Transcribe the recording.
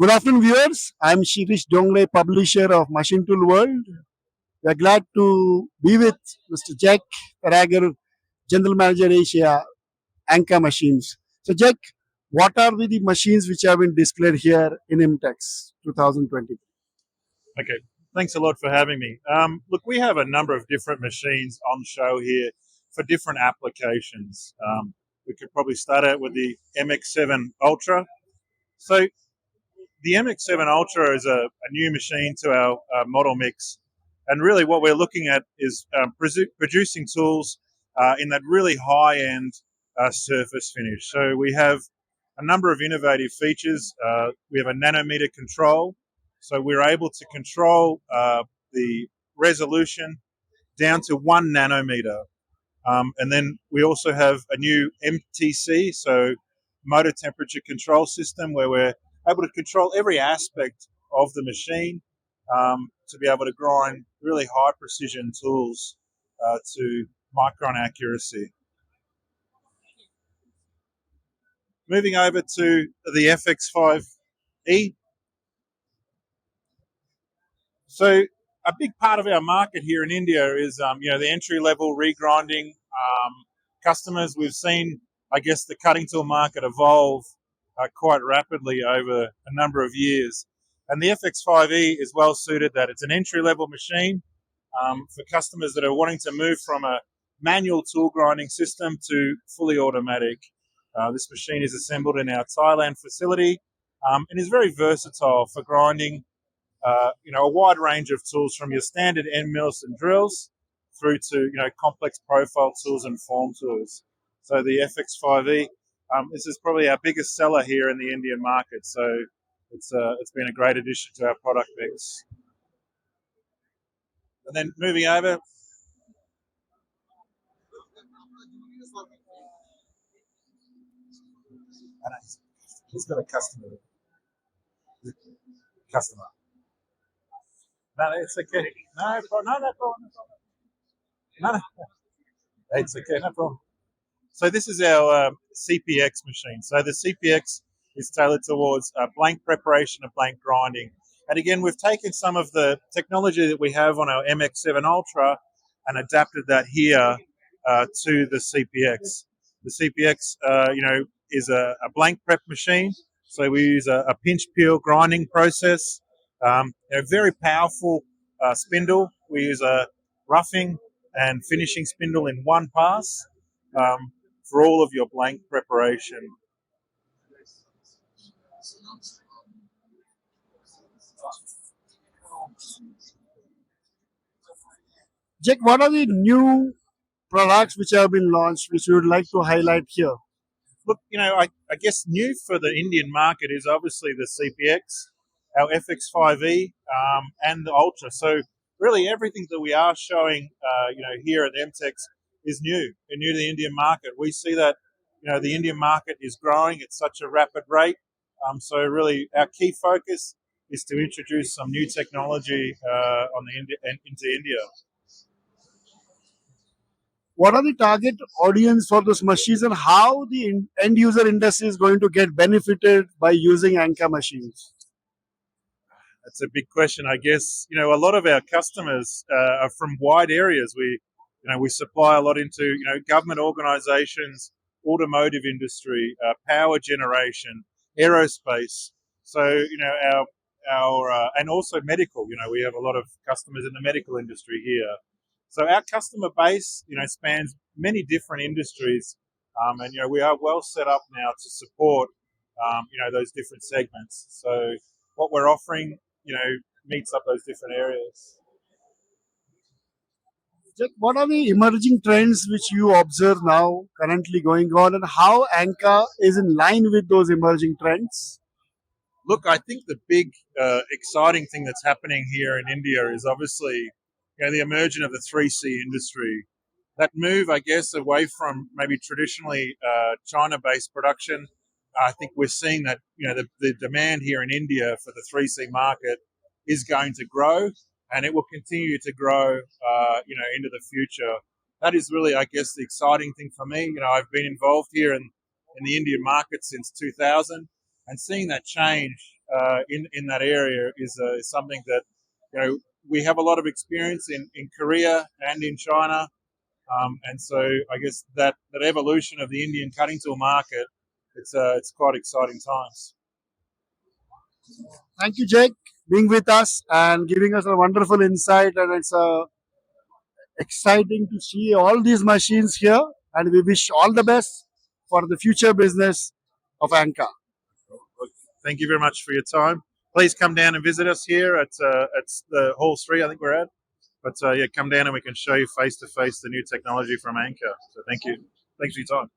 Good afternoon, viewers. I'm Shirish Dongre, publisher of Machine Tool World. We are glad to be with Mr. Jack FARRAGHER, General Manager Asia, ANCA Machines. So, Jack, what are the machines which have been displayed here in IMTEX 2020? Okay, thanks a lot for having me. Look, we have a number of different machines on show here for different applications. We could probably start out with the MX7 Ultra. So the MX7 Ultra is a new machine to our model mix. And really what we're looking at is producing tools in that really high-end surface finish. So we have a number of innovative features. We have a nanometer control. So we're able to control the resolution down to 1 nanometer. And then we also have a new MTC, so motor temperature control system, where we're able to control every aspect of the machine to be able to grind really high precision tools to micron accuracy. Moving over to the FX5E. So a big part of our market here in India is, the entry-level regrinding customers. We've seen, I guess, the cutting tool market evolve quite rapidly over a number of years. And the FX5E is well suited that. It's an entry-level machine for customers that are wanting to move from a manual tool grinding system to fully automatic. This machine is assembled in our Thailand facility and is very versatile for grinding a wide range of tools, from your standard end mills and drills through to complex profile tools and form tools. So the FX5E, this is probably our biggest seller here in the Indian market. So it's been a great addition to our product mix. And then moving over. He's got a customer. No, it's okay. No problem. No, it's okay. No problem. So this is our CPX machine. So the CPX is tailored towards blank preparation and blank grinding. And again, we've taken some of the technology that we have on our MX7 Ultra and adapted that here to the CPX. The CPX, is a blank prep machine. So we use a pinch peel grinding process. A very powerful spindle. We use a roughing and finishing spindle in one pass for all of your blank preparation. Jack, what are the new products which have been launched which you would like to highlight here? Look, I guess new for the Indian market is obviously the CPX, our FX5E, and the Ultra. So really everything that we are showing, here at MTEX is new and new to the Indian market. We see that, the Indian market is growing at such a rapid rate. So really our key focus is to introduce some new technology into India. What are the target audience for those machines, and how the end user industry is going to get benefited by using ANCA machines? That's a big question, I guess. A lot of our customers are from wide areas. We supply a lot into government organisations, automotive industry, power generation, aerospace. So our and also medical. We have a lot of customers in the medical industry here. So our customer base, spans many different industries, and we are well set up now to support, those different segments. So what we're offering, meets up those different areas. Jack, what are the emerging trends which you observe now currently going on, and how ANCA is in line with those emerging trends? Look, I think the big exciting thing that's happening here in India is obviously the emergence of the 3C industry. That move, I guess, away from maybe traditionally China-based production. I think we're seeing that the demand here in India for the 3C market is going to grow, and it will continue to grow, into the future. That is really, I guess, the exciting thing for me. I've been involved here in the Indian market since 2000, and seeing that change in that area is something that we have a lot of experience in Korea and in China, and so I guess that evolution of the Indian cutting tool market, it's quite exciting times. Thank you, Jake, being with us and giving us a wonderful insight. And it's exciting to see all these machines here. And we wish all the best for the future business of ANCA. Thank you very much for your time. Please come down and visit us here at the Hall 3, I think we're at. But yeah, come down and we can show you face to face the new technology from ANCA. So thank you. Thanks for your time.